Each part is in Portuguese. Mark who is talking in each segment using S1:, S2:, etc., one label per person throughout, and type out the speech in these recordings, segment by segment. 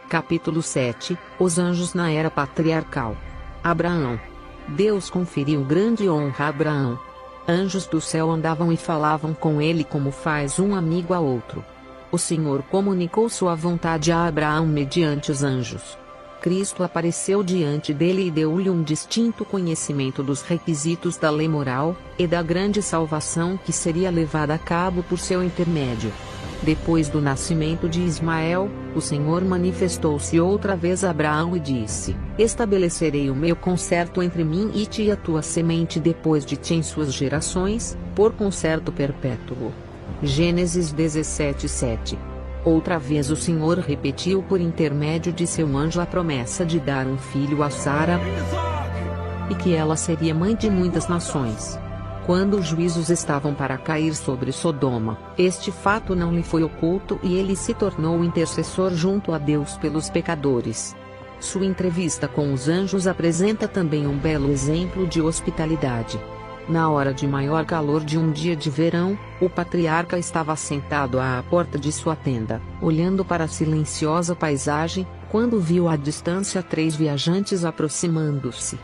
S1: Capítulo 7 – Os anjos na era patriarcal. Abraão. Deus conferiu grande honra a Abraão. Anjos do céu andavam e falavam com ele como faz um amigo a outro. O Senhor comunicou sua vontade a Abraão mediante os anjos. Cristo apareceu diante dele e deu-lhe um distinto conhecimento dos requisitos da lei moral, e da grande salvação que seria levada a cabo por seu intermédio. Depois do nascimento de Ismael, o Senhor manifestou-se outra vez a Abraão e disse: Estabelecerei o meu concerto entre mim e ti e a tua semente depois de ti em suas gerações, por concerto perpétuo. Gênesis 17:7. Outra vez o Senhor repetiu por intermédio de seu anjo a promessa de dar um filho a Sara, e que ela seria mãe de muitas nações. Quando os juízos estavam para cair sobre Sodoma, este fato não lhe foi oculto e ele se tornou intercessor junto a Deus pelos pecadores. Sua entrevista com os anjos apresenta também um belo exemplo de hospitalidade. Na hora de maior calor de um dia de verão, o patriarca estava sentado à porta de sua tenda, olhando para a silenciosa paisagem, quando viu à distância 3 viajantes aproximando-se.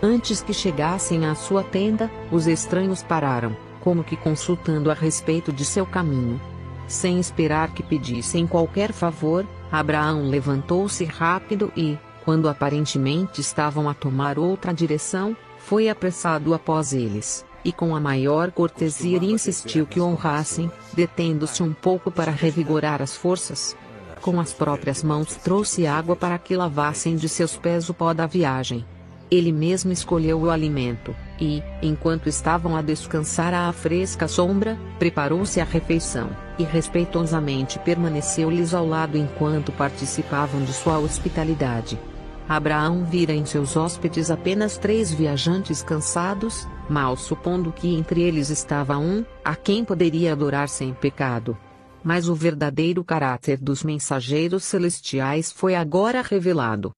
S1: Antes que chegassem à sua tenda, os estranhos pararam, como que consultando a respeito de seu caminho. Sem esperar que pedissem qualquer favor, Abraão levantou-se rápido e, quando aparentemente estavam a tomar outra direção, foi apressado após eles, e com a maior cortesia insistiu que o honrassem, detendo-se um pouco para revigorar as forças. Com as próprias mãos trouxe água para que lavassem de seus pés o pó da viagem. Ele mesmo escolheu o alimento, e, enquanto estavam a descansar à fresca sombra, preparou-se a refeição, e respeitosamente permaneceu-lhes ao lado enquanto participavam de sua hospitalidade. Abraão vira em seus hóspedes apenas 3 viajantes cansados, mal supondo que entre eles estava um, a quem poderia adorar sem pecado. Mas o verdadeiro caráter dos mensageiros celestiais foi agora revelado.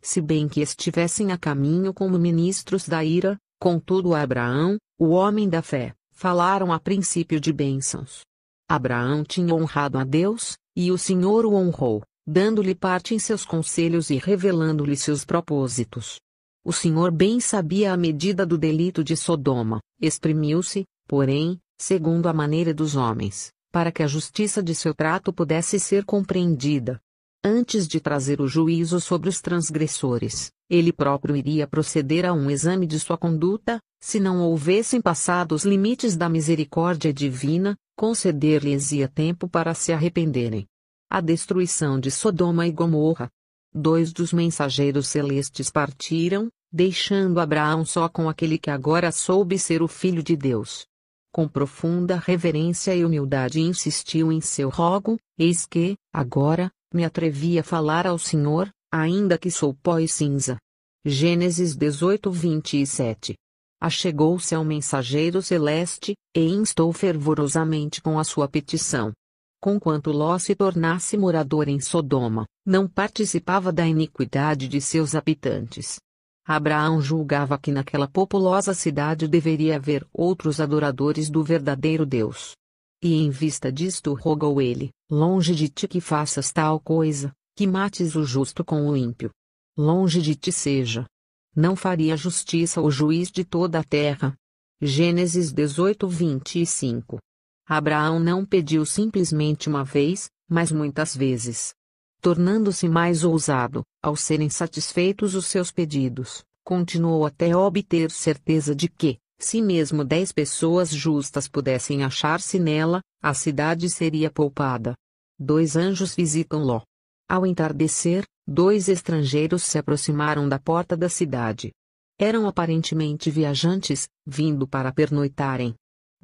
S1: Se bem que estivessem a caminho como ministros da ira, contudo Abraão, o homem da fé, falaram a princípio de bênçãos. Abraão tinha honrado a Deus, e o Senhor o honrou, dando-lhe parte em seus conselhos e revelando-lhe seus propósitos. O Senhor bem sabia a medida do delito de Sodoma, exprimiu-se, porém, segundo a maneira dos homens, para que a justiça de seu trato pudesse ser compreendida. Antes de trazer o juízo sobre os transgressores, ele próprio iria proceder a um exame de sua conduta, se não houvessem passado os limites da misericórdia divina, conceder-lhes-ia tempo para se arrependerem. A destruição de Sodoma e Gomorra. 2 dos mensageiros celestes partiram, deixando Abraão só com aquele que agora soube ser o Filho de Deus. Com profunda reverência e humildade insistiu em seu rogo: Eis que, agora, me atrevi a falar ao Senhor, ainda que sou pó e cinza. Gênesis 18:27. Achegou-se ao mensageiro celeste, e instou fervorosamente com a sua petição. Conquanto Ló se tornasse morador em Sodoma, não participava da iniquidade de seus habitantes. Abraão julgava que naquela populosa cidade deveria haver outros adoradores do verdadeiro Deus. E em vista disto rogou ele: longe de ti que faças tal coisa, que mates o justo com o ímpio. Longe de ti seja. Não faria justiça o juiz de toda a terra. Gênesis 18:25. Abraão não pediu simplesmente uma vez, mas muitas vezes. Tornando-se mais ousado, ao serem satisfeitos os seus pedidos, continuou até obter certeza de que, se mesmo 10 pessoas justas pudessem achar-se nela, a cidade seria poupada. 2 anjos visitam Ló. Ao entardecer, 2 estrangeiros se aproximaram da porta da cidade. Eram aparentemente viajantes, vindo para pernoitarem.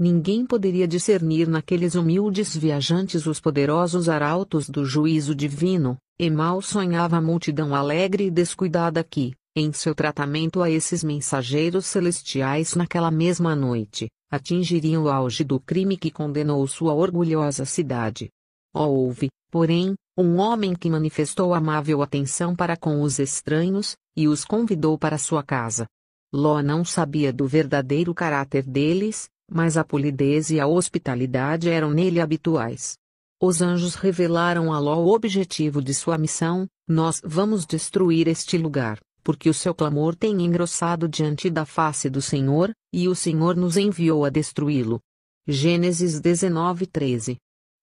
S1: Ninguém poderia discernir naqueles humildes viajantes os poderosos arautos do juízo divino, e mal sonhava a multidão alegre e descuidada que, em seu tratamento a esses mensageiros celestiais naquela mesma noite, atingiriam o auge do crime que condenou sua orgulhosa cidade. Houve, porém, um homem que manifestou amável atenção para com os estranhos, e os convidou para sua casa. Ló não sabia do verdadeiro caráter deles, mas a polidez e a hospitalidade eram nele habituais. Os anjos revelaram a Ló o objetivo de sua missão, Nós vamos destruir este lugar, porque o seu clamor tem engrossado diante da face do Senhor, e o Senhor nos enviou a destruí-lo. Gênesis 19:13.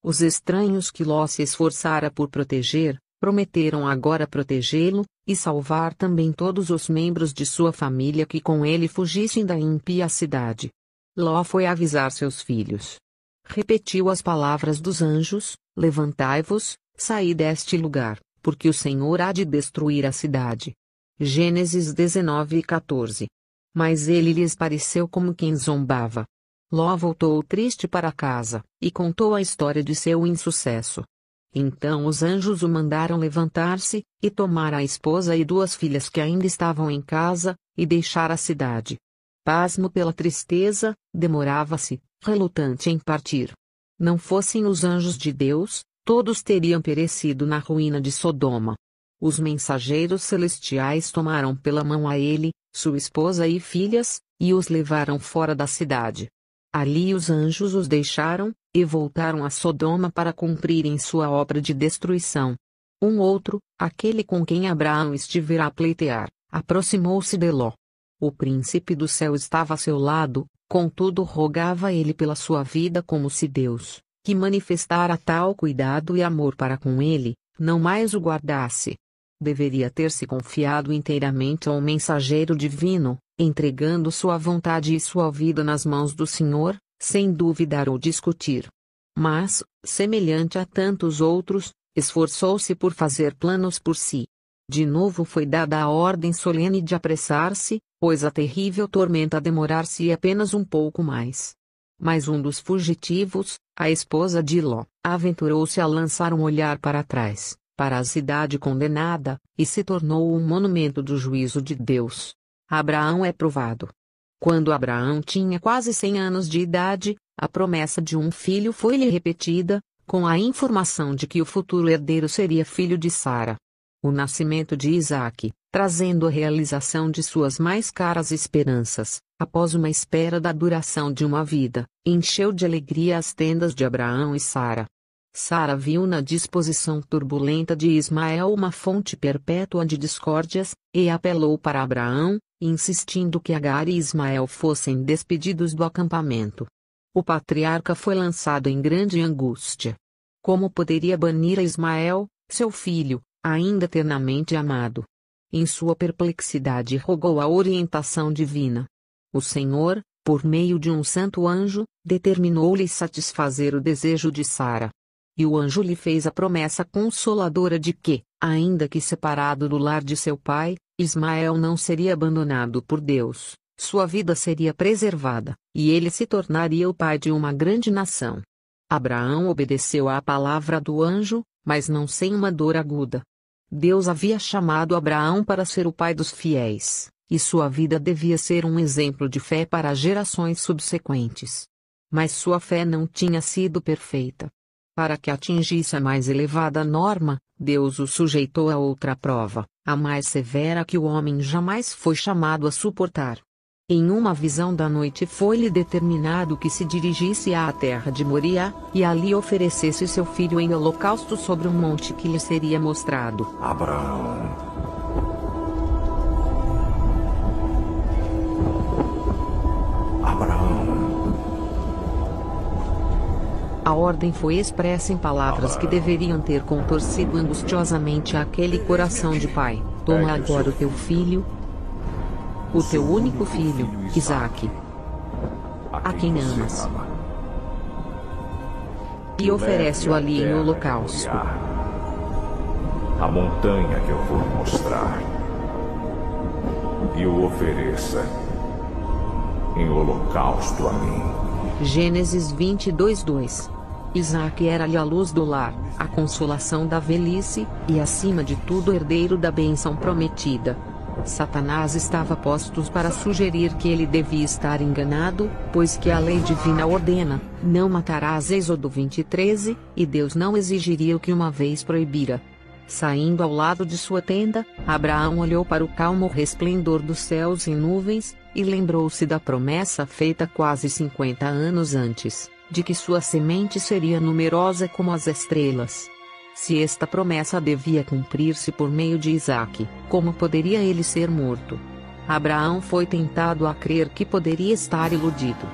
S1: Os estranhos que Ló se esforçara por proteger, prometeram agora protegê-lo, e salvar também todos os membros de sua família que com ele fugissem da ímpia cidade. Ló foi avisar seus filhos. Repetiu as palavras dos anjos: levantai-vos, saí deste lugar, porque o Senhor há de destruir a cidade. Gênesis 19:14. Mas ele lhes pareceu como quem zombava. Ló voltou triste para casa, e contou a história de seu insucesso. Então os anjos o mandaram levantar-se, e tomar a esposa e 2 filhas que ainda estavam em casa, e deixar a cidade. Pasmo pela tristeza, demorava-se, relutante em partir. Não fossem os anjos de Deus, todos teriam perecido na ruína de Sodoma. Os mensageiros celestiais tomaram pela mão a ele, sua esposa e filhas, e os levaram fora da cidade. Ali os anjos os deixaram, e voltaram a Sodoma para cumprirem sua obra de destruição. Um outro, aquele com quem Abraão estivera a pleitear, aproximou-se de Ló. O príncipe do céu estava a seu lado, contudo rogava ele pela sua vida como se Deus, que manifestara tal cuidado e amor para com ele, não mais o guardasse. Deveria ter se confiado inteiramente ao mensageiro divino, entregando sua vontade e sua vida nas mãos do Senhor, sem duvidar ou discutir. Mas, semelhante a tantos outros, esforçou-se por fazer planos por si. De novo foi dada a ordem solene de apressar-se, pois a terrível tormenta demorar-se apenas um pouco mais. Mas um dos fugitivos, a esposa de Ló, aventurou-se a lançar um olhar para trás, para a cidade condenada, e se tornou um monumento do juízo de Deus. Abraão é provado. Quando Abraão tinha quase 100 anos de idade, a promessa de um filho foi-lhe repetida, com a informação de que o futuro herdeiro seria filho de Sara. O nascimento de Isaque, trazendo a realização de suas mais caras esperanças, após uma espera da duração de uma vida, encheu de alegria as tendas de Abraão e Sara. Sara viu na disposição turbulenta de Ismael uma fonte perpétua de discórdias, e apelou para Abraão, insistindo que Agar e Ismael fossem despedidos do acampamento. O patriarca foi lançado em grande angústia. Como poderia banir a Ismael, seu filho, ainda ternamente amado? Em sua perplexidade rogou a orientação divina. O Senhor, por meio de um santo anjo, determinou-lhe satisfazer o desejo de Sara. E o anjo lhe fez a promessa consoladora de que, ainda que separado do lar de seu pai, Ismael não seria abandonado por Deus, sua vida seria preservada, e ele se tornaria o pai de uma grande nação. Abraão obedeceu à palavra do anjo, mas não sem uma dor aguda. Deus havia chamado Abraão para ser o pai dos fiéis, e sua vida devia ser um exemplo de fé para as gerações subsequentes. Mas sua fé não tinha sido perfeita. Para que atingisse a mais elevada norma, Deus o sujeitou a outra prova, a mais severa que o homem jamais foi chamado a suportar. Em uma visão da noite foi-lhe determinado que se dirigisse à terra de Moriá, e ali oferecesse seu filho em holocausto sobre um monte que lhe seria mostrado.
S2: Abraão.
S1: A ordem foi expressa em palavras que deveriam ter contorcido angustiosamente aquele coração de pai. Toma agora o teu filho, o teu único filho, Isaque, a quem amas, e oferece-o ali em holocausto.
S2: A montanha que eu vou mostrar, e o ofereça em holocausto a mim.
S1: Gênesis 22:2. Isaque era-lhe a luz do lar, a consolação da velhice, e acima de tudo herdeiro da bênção prometida. Satanás estava postos para sugerir que ele devia estar enganado, pois que a lei divina ordena, não matarás, Êxodo 20:13, e Deus não exigiria o que uma vez proibira. Saindo ao lado de sua tenda, Abraão olhou para o calmo resplendor dos céus em nuvens, e lembrou-se da promessa feita quase 50 anos antes, de que sua semente seria numerosa como as estrelas. Se esta promessa devia cumprir-se por meio de Isaque, como poderia ele ser morto? Abraão foi tentado a crer que poderia estar iludido.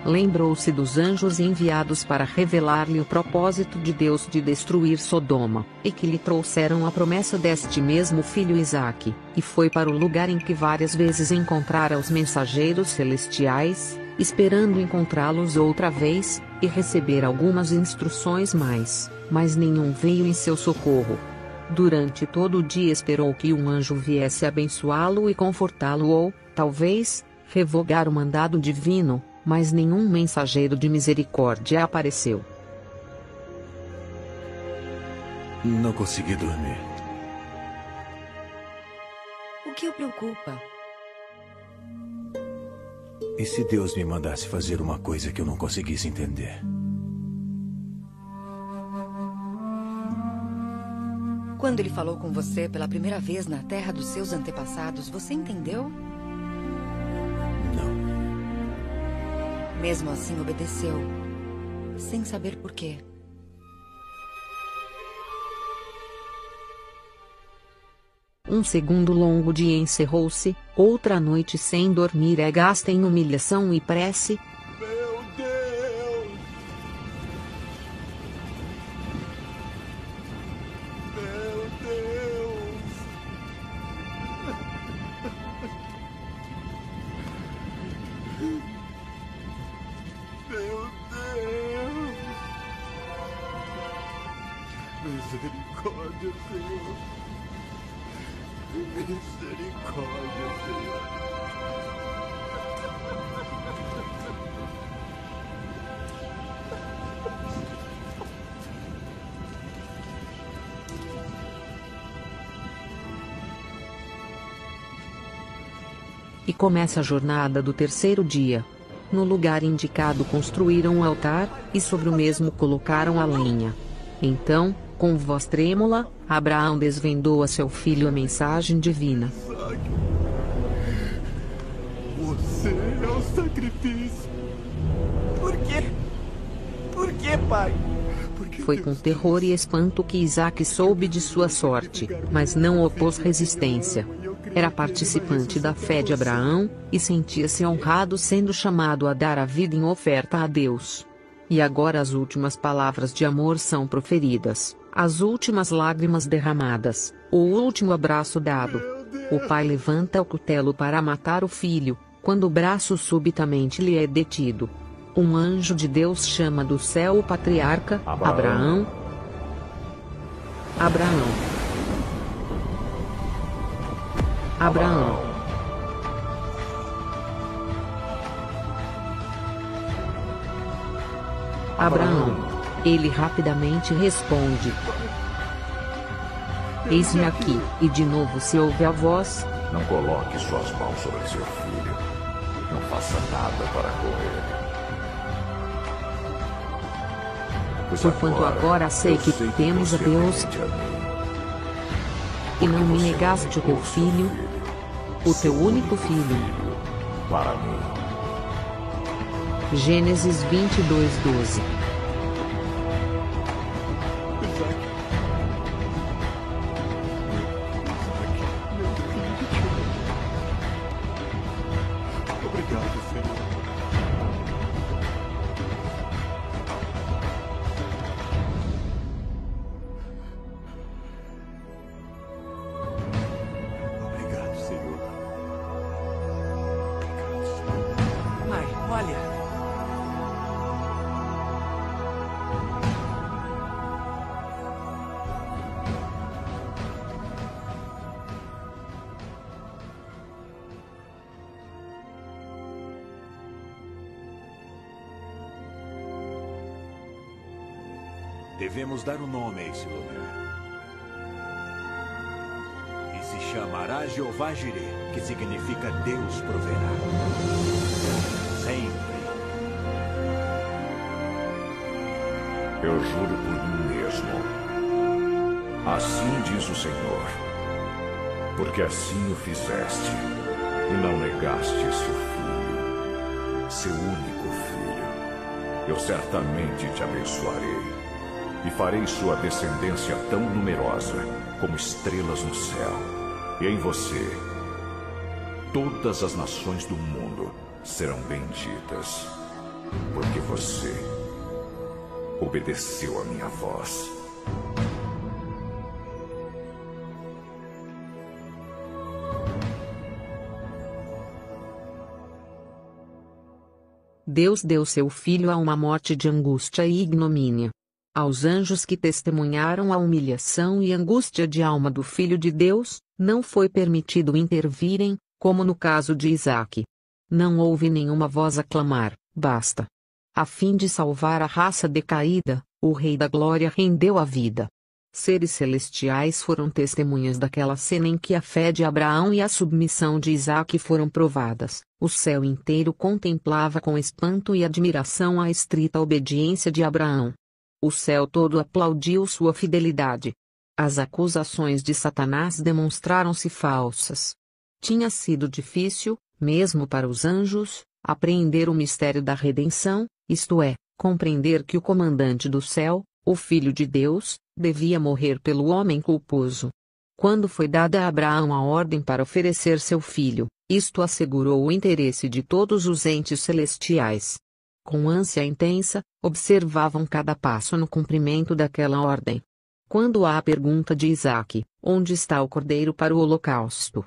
S1: Lembrou-se dos anjos enviados para revelar-lhe o propósito de Deus de destruir Sodoma, e que lhe trouxeram a promessa deste mesmo filho Isaque, e foi para o lugar em que várias vezes encontrara os mensageiros celestiais, esperando encontrá-los outra vez, e receber algumas instruções mais, mas nenhum veio em seu socorro. Durante todo o dia esperou que um anjo viesse abençoá-lo e confortá-lo ou, talvez, revogar o mandado divino, mas nenhum mensageiro de misericórdia apareceu.
S3: Não consegui dormir.
S4: O que o preocupa?
S3: E se Deus me mandasse fazer uma coisa que eu não conseguisse entender?
S4: Quando ele falou com você pela primeira vez na terra dos seus antepassados, você entendeu?
S3: Não.
S4: Mesmo assim, obedeceu, sem saber por quê.
S1: Um segundo longo dia encerrou-se, outra noite sem dormir é gasta em humilhação e prece.
S3: Meu Deus! Meu Deus! Meu Deus! Misericórdia, Senhor! Misericórdia, Senhor!
S1: E começa a jornada do terceiro dia. No lugar indicado construíram um altar, e sobre o mesmo colocaram a lenha. Então, com voz trêmula, Abraão desvendou a seu filho a mensagem divina.
S3: Você é o sacrifício. Por quê? Por quê, pai?
S1: Foi com terror e espanto que Isaque soube de sua sorte, mas não opôs resistência. Era participante da fé de Abraão, e sentia-se honrado sendo chamado a dar a vida em oferta a Deus. E agora as últimas palavras de amor são proferidas, as últimas lágrimas derramadas, o último abraço dado. O pai levanta o cutelo para matar o filho, quando o braço subitamente lhe é detido. Um anjo de Deus chama do céu o patriarca, Abraão. Abraão. Abraão. Abraão. Ele rapidamente responde: Eis-me aqui. E de novo se ouve a voz:
S2: Não coloque suas mãos sobre seu filho. Não faça nada para com ele. Pois
S1: Porquanto agora sei que temos a Deus, e não me negaste o teu filho, o teu único filho.
S2: Para mim.
S1: Gênesis 22:12.
S3: Obrigado, Senhor. Obrigado, Senhor.
S4: Mãe, olha.
S3: Devemos dar um nome a esse lugar. E se chamará Jeová Jireh, que significa Deus proverá. Sempre.
S2: Eu juro por mim mesmo. Assim diz o Senhor. Porque assim o fizeste, e não negaste seu filho, seu único filho. Eu certamente te abençoarei. e farei sua descendência tão numerosa como estrelas no céu. E em você, todas as nações do mundo serão benditas, porque você obedeceu a minha voz.
S1: Deus deu seu filho a uma morte de angústia e ignomínia. Aos anjos que testemunharam a humilhação e angústia de alma do Filho de Deus, não foi permitido intervirem, como no caso de Isaque. Não houve nenhuma voz a clamar, basta. A fim de salvar a raça decaída, o Rei da Glória rendeu a vida. Seres celestiais foram testemunhas daquela cena em que a fé de Abraão e a submissão de Isaque foram provadas. O céu inteiro contemplava com espanto e admiração a estrita obediência de Abraão. O céu todo aplaudiu sua fidelidade. As acusações de Satanás demonstraram-se falsas. Tinha sido difícil, mesmo para os anjos, apreender o mistério da redenção, isto é, compreender que o comandante do céu, o Filho de Deus, devia morrer pelo homem culposo. Quando foi dada a Abraão a ordem para oferecer seu filho, isto assegurou o interesse de todos os entes celestiais. Com ânsia intensa, observavam cada passo no cumprimento daquela ordem. Quando há a pergunta de Isaque, onde está o cordeiro para o holocausto?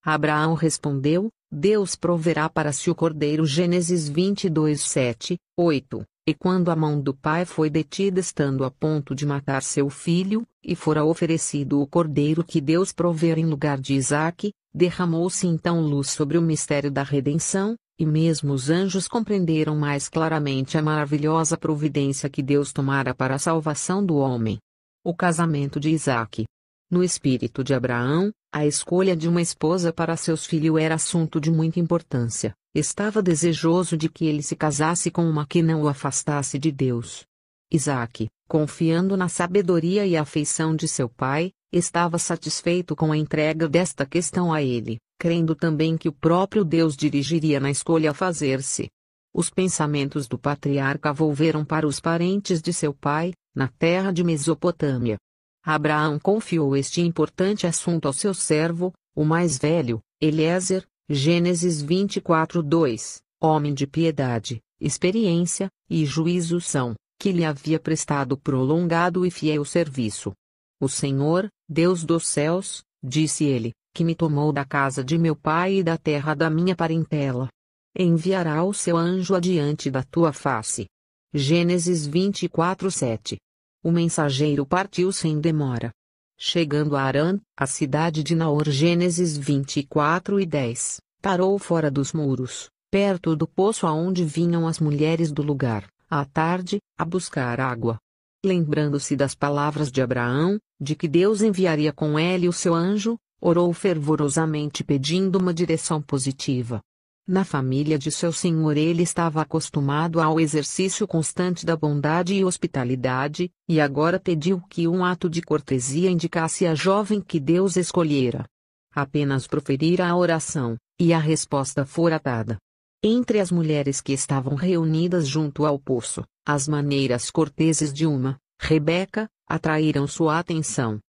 S1: Abraão respondeu, Deus proverá para si o cordeiro. Gênesis 22, 7, 8. E quando a mão do pai foi detida estando a ponto de matar seu filho, e fora oferecido o cordeiro que Deus provera em lugar de Isaque, derramou-se então luz sobre o mistério da redenção, e mesmo os anjos compreenderam mais claramente a maravilhosa providência que Deus tomara para a salvação do homem. O casamento de Isaque. No espírito de Abraão, a escolha de uma esposa para seus filhos era assunto de muita importância. Estava desejoso de que ele se casasse com uma que não o afastasse de Deus. Isaque, confiando na sabedoria e afeição de seu pai, estava satisfeito com a entrega desta questão a ele, crendo também que o próprio Deus dirigiria na escolha a fazer-se. Os pensamentos do patriarca volveram para os parentes de seu pai, na terra de Mesopotâmia. Abraão confiou este importante assunto ao seu servo, o mais velho, Eliezer, Gênesis 24, 2, homem de piedade, experiência e juízo são, que lhe havia prestado prolongado e fiel serviço. O Senhor, Deus dos céus, disse ele, que me tomou da casa de meu pai e da terra da minha parentela, enviará o seu anjo adiante da tua face. Gênesis 24, 7. O mensageiro partiu sem demora. Chegando a Harã, a cidade de Naor. Gênesis 24 e 10, parou fora dos muros, perto do poço aonde vinham as mulheres do lugar, à tarde, a buscar água. Lembrando-se das palavras de Abraão, de que Deus enviaria com ele o seu anjo, orou fervorosamente pedindo uma direção positiva. Na família de seu senhor ele estava acostumado ao exercício constante da bondade e hospitalidade, e agora pediu que um ato de cortesia indicasse a jovem que Deus escolhera. Apenas proferira a oração, e a resposta fora dada. Entre as mulheres que estavam reunidas junto ao poço, as maneiras corteses de uma, Rebeca, atraíram sua atenção.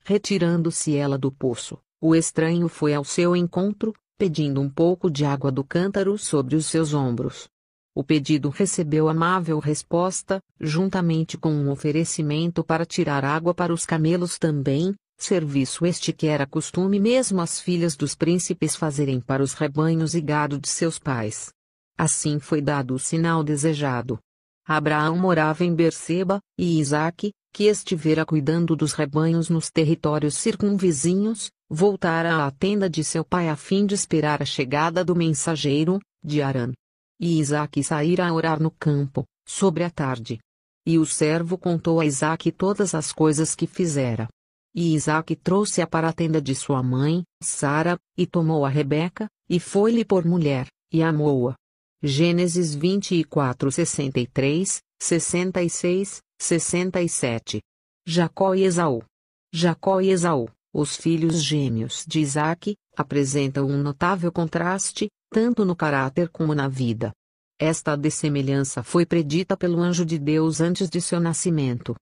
S1: Retirando-se ela do poço, o estranho foi ao seu encontro, pedindo um pouco de água do cântaro sobre os seus ombros. O pedido recebeu amável resposta, juntamente com um oferecimento para tirar água para os camelos também, serviço este que era costume mesmo as filhas dos príncipes fazerem para os rebanhos e gado de seus pais. Assim foi dado o sinal desejado. Abraão morava em Berseba, e Isaque, que estivera cuidando dos rebanhos nos territórios circunvizinhos, voltara à tenda de seu pai a fim de esperar a chegada do mensageiro, de Harã. E Isaque saíra a orar no campo, sobre a tarde. E o servo contou a Isaque todas as coisas que fizera. E Isaque trouxe-a para a tenda de sua mãe, Sara, e tomou a Rebeca, e foi-lhe por mulher, e amou-a. Gênesis 24, 63, 66, 67. Jacó e Esaú. Jacó e Esaú, os filhos gêmeos de Isaque, apresentam um notável contraste, tanto no caráter como na vida. Esta dessemelhança foi predita pelo anjo de Deus antes de seu nascimento.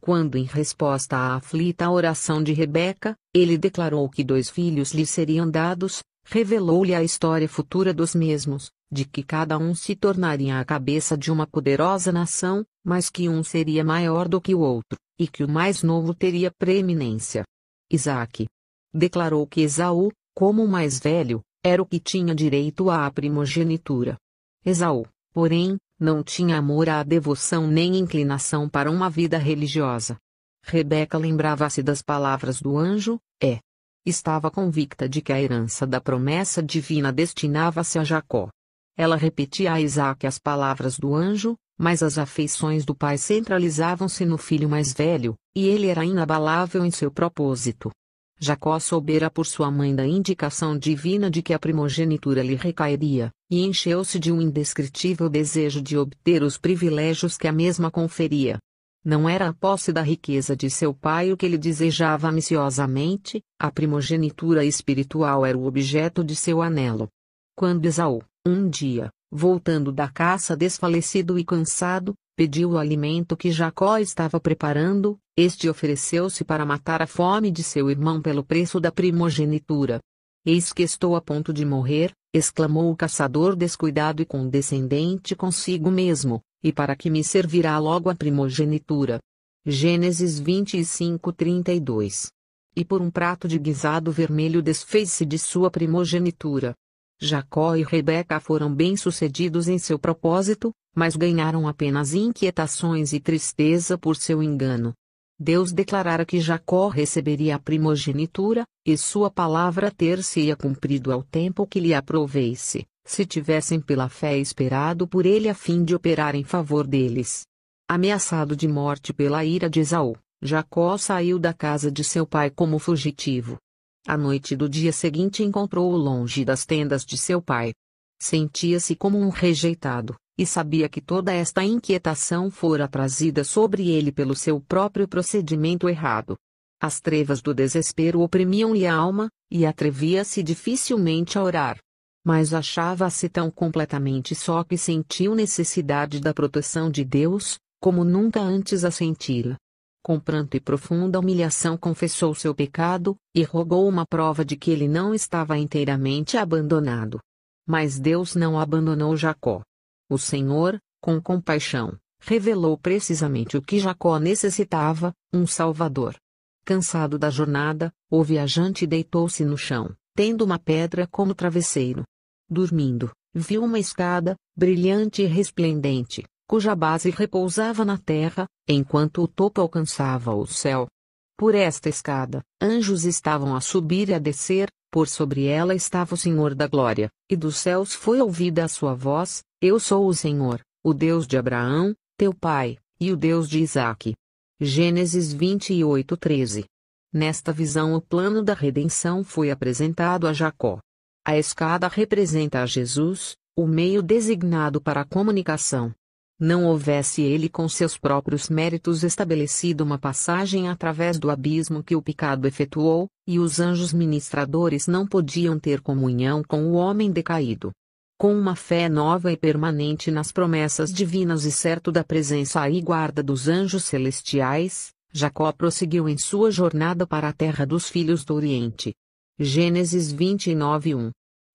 S1: Quando, em resposta à aflita oração de Rebeca, ele declarou que 2 filhos lhe seriam dados, revelou-lhe a história futura dos mesmos, de que cada um se tornaria a cabeça de uma poderosa nação, mas que um seria maior do que o outro, e que o mais novo teria preeminência. Isaque declarou que Esaú, como o mais velho, era o que tinha direito à primogenitura. Esaú, porém, não tinha amor à devoção nem inclinação para uma vida religiosa. Rebeca lembrava-se das palavras do anjo, estava convicta de que a herança da promessa divina destinava-se a Jacó. Ela repetia a Isaque as palavras do anjo, mas as afeições do pai centralizavam-se no filho mais velho, e ele era inabalável em seu propósito. Jacó soubera por sua mãe da indicação divina de que a primogenitura lhe recairia, e encheu-se de um indescritível desejo de obter os privilégios que a mesma conferia. Não era a posse da riqueza de seu pai o que ele desejava ambiciosamente, a primogenitura espiritual era o objeto de seu anelo. Quando Esaú, um dia, voltando da caça desfalecido e cansado, pediu o alimento que Jacó estava preparando, este ofereceu-se para matar a fome de seu irmão pelo preço da primogenitura. Eis que estou a ponto de morrer, exclamou o caçador descuidado e condescendente consigo mesmo, e para que me servirá logo a primogenitura. Gênesis 25:32. E por um prato de guisado vermelho desfez-se de sua primogenitura. Jacó e Rebeca foram bem-sucedidos em seu propósito, mas ganharam apenas inquietações e tristeza por seu engano. Deus declarara que Jacó receberia a primogenitura, e sua palavra ter-se-ia cumprido ao tempo que lhe aprovesse, se tivessem pela fé esperado por ele a fim de operar em favor deles. Ameaçado de morte pela ira de Esaú, Jacó saiu da casa de seu pai como fugitivo. À noite do dia seguinte encontrou-o longe das tendas de seu pai. Sentia-se como um rejeitado, e sabia que toda esta inquietação fora trazida sobre ele pelo seu próprio procedimento errado. As trevas do desespero oprimiam-lhe a alma, e atrevia-se dificilmente a orar. Mas achava-se tão completamente só que sentiu necessidade da proteção de Deus, como nunca antes a sentira. Com pranto e profunda humilhação confessou seu pecado, e rogou uma prova de que ele não estava inteiramente abandonado. Mas Deus não abandonou Jacó. O Senhor, com compaixão, revelou precisamente o que Jacó necessitava, um Salvador. Cansado da jornada, o viajante deitou-se no chão, tendo uma pedra como travesseiro. Dormindo, viu uma escada, brilhante e resplendente, cuja base repousava na terra, enquanto o topo alcançava o céu. Por esta escada, anjos estavam a subir e a descer, por sobre ela estava o Senhor da Glória, e dos céus foi ouvida a sua voz: Eu sou o Senhor, o Deus de Abraão, teu pai, e o Deus de Isaque. Gênesis 28:13. Nesta visão o plano da redenção foi apresentado a Jacó. A escada representa a Jesus, o meio designado para a comunicação. Não houvesse ele com seus próprios méritos estabelecido uma passagem através do abismo que o pecado efetuou, e os anjos ministradores não podiam ter comunhão com o homem decaído. Com uma fé nova e permanente nas promessas divinas e certo da presença e guarda dos anjos celestiais, Jacó prosseguiu em sua jornada para a terra dos filhos do Oriente. Gênesis 29:1.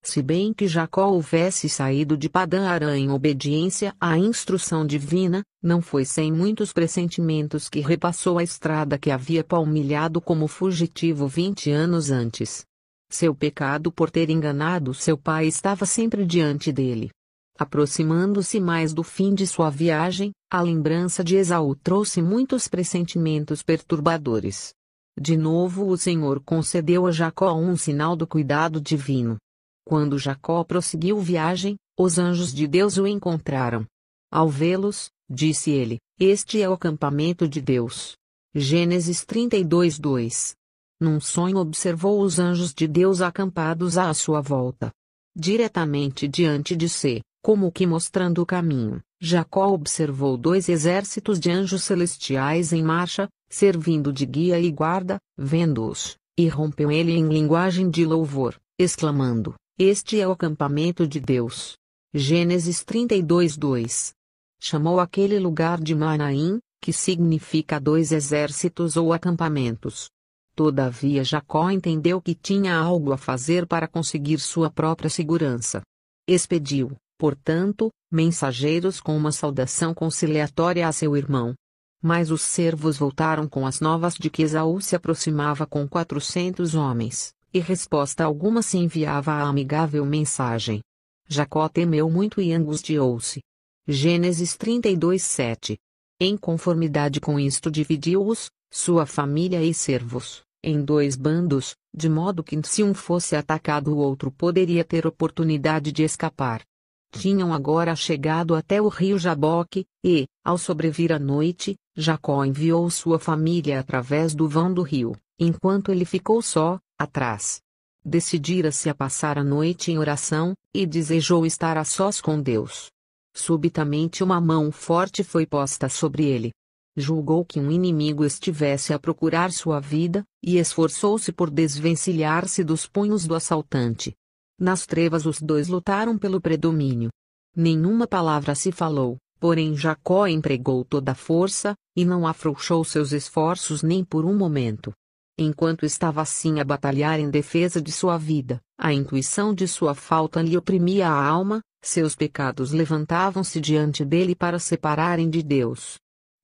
S1: Se bem que Jacó houvesse saído de Padã-Arã em obediência à instrução divina, não foi sem muitos pressentimentos que repassou a estrada que havia palmilhado como fugitivo 20 anos antes. Seu pecado por ter enganado seu pai estava sempre diante dele. Aproximando-se mais do fim de sua viagem, a lembrança de Esaú trouxe muitos pressentimentos perturbadores. De novo o Senhor concedeu a Jacó um sinal do cuidado divino. Quando Jacó prosseguiu viagem, os anjos de Deus o encontraram. Ao vê-los, disse ele: Este é o acampamento de Deus. Gênesis 32:2. Num sonho observou os anjos de Deus acampados à sua volta. Diretamente diante de si, como que mostrando o caminho, Jacó observou 2 exércitos de anjos celestiais em marcha, servindo de guia e guarda. Vendo-os, irrompeu ele em linguagem de louvor, exclamando: Este é o acampamento de Deus. Gênesis 32:2. Chamou aquele lugar de Manaim, que significa 2 exércitos ou acampamentos. Todavia Jacó entendeu que tinha algo a fazer para conseguir sua própria segurança. Expediu, portanto, mensageiros com uma saudação conciliatória a seu irmão. Mas os servos voltaram com as novas de que Esaú se aproximava com 400 homens, e resposta alguma se enviava à amigável mensagem. Jacó temeu muito e angustiou-se. Gênesis 32:7. Em conformidade com isto dividiu-os, sua família e servos, em 2 bandos, de modo que se um fosse atacado o outro poderia ter oportunidade de escapar. Tinham agora chegado até o rio Jaboque, e, ao sobrevir a noite, Jacó enviou sua família através do vão do rio, enquanto ele ficou só, atrás. Decidira-se a passar a noite em oração, e desejou estar a sós com Deus. Subitamente uma mão forte foi posta sobre ele. Julgou que um inimigo estivesse a procurar sua vida, e esforçou-se por desvencilhar-se dos punhos do assaltante. Nas trevas os 2 lutaram pelo predomínio. Nenhuma palavra se falou, porém Jacó empregou toda a força, e não afrouxou seus esforços nem por um momento. Enquanto estava assim a batalhar em defesa de sua vida, a intuição de sua falta lhe oprimia a alma, seus pecados levantavam-se diante dele para separarem de Deus.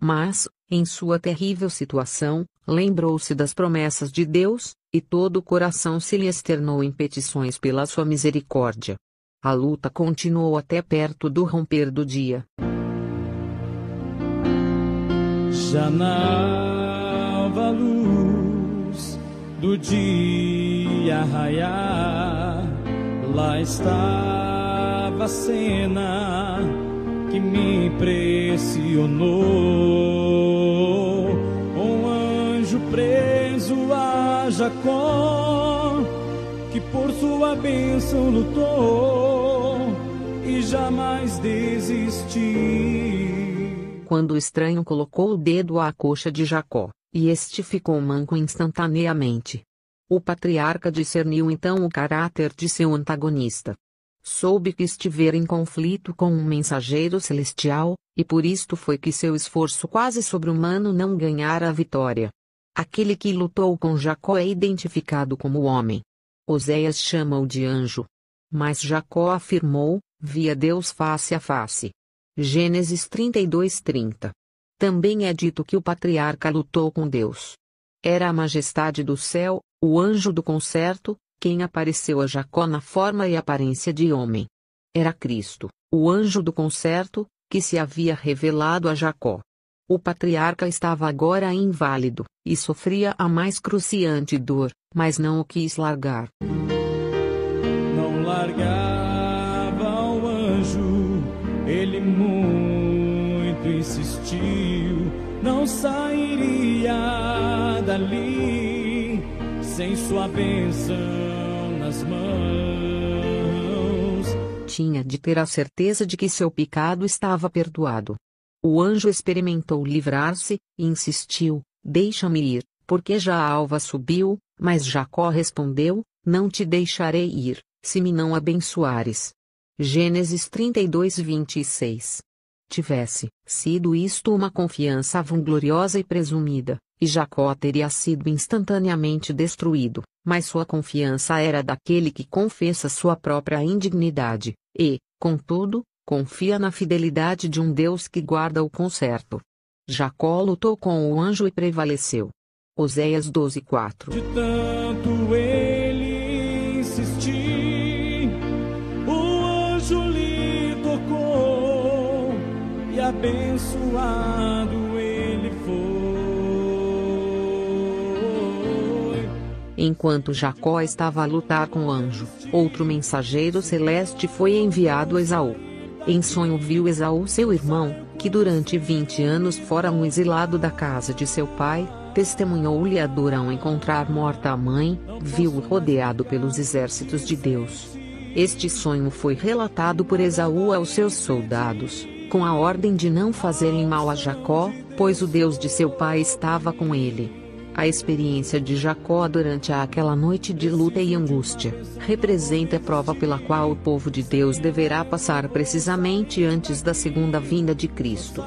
S1: Mas, em sua terrível situação, lembrou-se das promessas de Deus, e todo o coração se lhe externou em petições pela sua misericórdia. A luta continuou até perto do romper do dia.
S5: Já na alva luz do dia raiar, lá estava a cena que me impressionou. Um anjo preso a Jacó, que por sua bênção lutou e jamais desistiu.
S1: Quando o estranho colocou o dedo à coxa de Jacó, e este ficou manco instantaneamente. O patriarca discerniu então o caráter de seu antagonista. Soube que estivera em conflito com um mensageiro celestial, e por isto foi que seu esforço quase sobre-humano não ganhara a vitória. Aquele que lutou com Jacó é identificado como homem. Oséias chama-o de anjo. Mas Jacó afirmou: via Deus face a face. Gênesis 32:30. Também é dito que o patriarca lutou com Deus. Era a majestade do céu, o anjo do concerto, quem apareceu a Jacó na forma e aparência de homem. Era Cristo, o anjo do concerto, que se havia revelado a Jacó. O patriarca estava agora inválido, e sofria a mais cruciante dor, mas não o quis largar.
S5: Não largava o anjo, ele muito insistiu, não sairia dali sem sua bênção nas mãos.
S1: Tinha de ter a certeza de que seu pecado estava perdoado. O anjo experimentou livrar-se, e insistiu: deixa-me ir, porque já a alva subiu, mas Jacó respondeu: não te deixarei ir, se me não abençoares. Gênesis 32:26. Tivesse sido isto uma confiança vangloriosa e presumida, e Jacó teria sido instantaneamente destruído, mas sua confiança era daquele que confessa sua própria indignidade, e, contudo, confia na fidelidade de um Deus que guarda o concerto. Jacó lutou com o anjo e prevaleceu. Oséias 12:4.
S5: De tanto ele insistir, o anjo lhe tocou, e abençoado ele foi.
S1: Enquanto Jacó estava a lutar com o anjo, outro mensageiro celeste foi enviado a Esaú. Em sonho viu Esaú seu irmão, que durante 20 anos fora um exilado da casa de seu pai, testemunhou-lhe a dor ao encontrar morta a mãe, viu-o rodeado pelos exércitos de Deus. Este sonho foi relatado por Esaú aos seus soldados, com a ordem de não fazerem mal a Jacó, pois o Deus de seu pai estava com ele. A experiência de Jacó durante aquela noite de luta e angústia, representa a prova pela qual o povo de Deus deverá passar precisamente antes da segunda vinda de Cristo.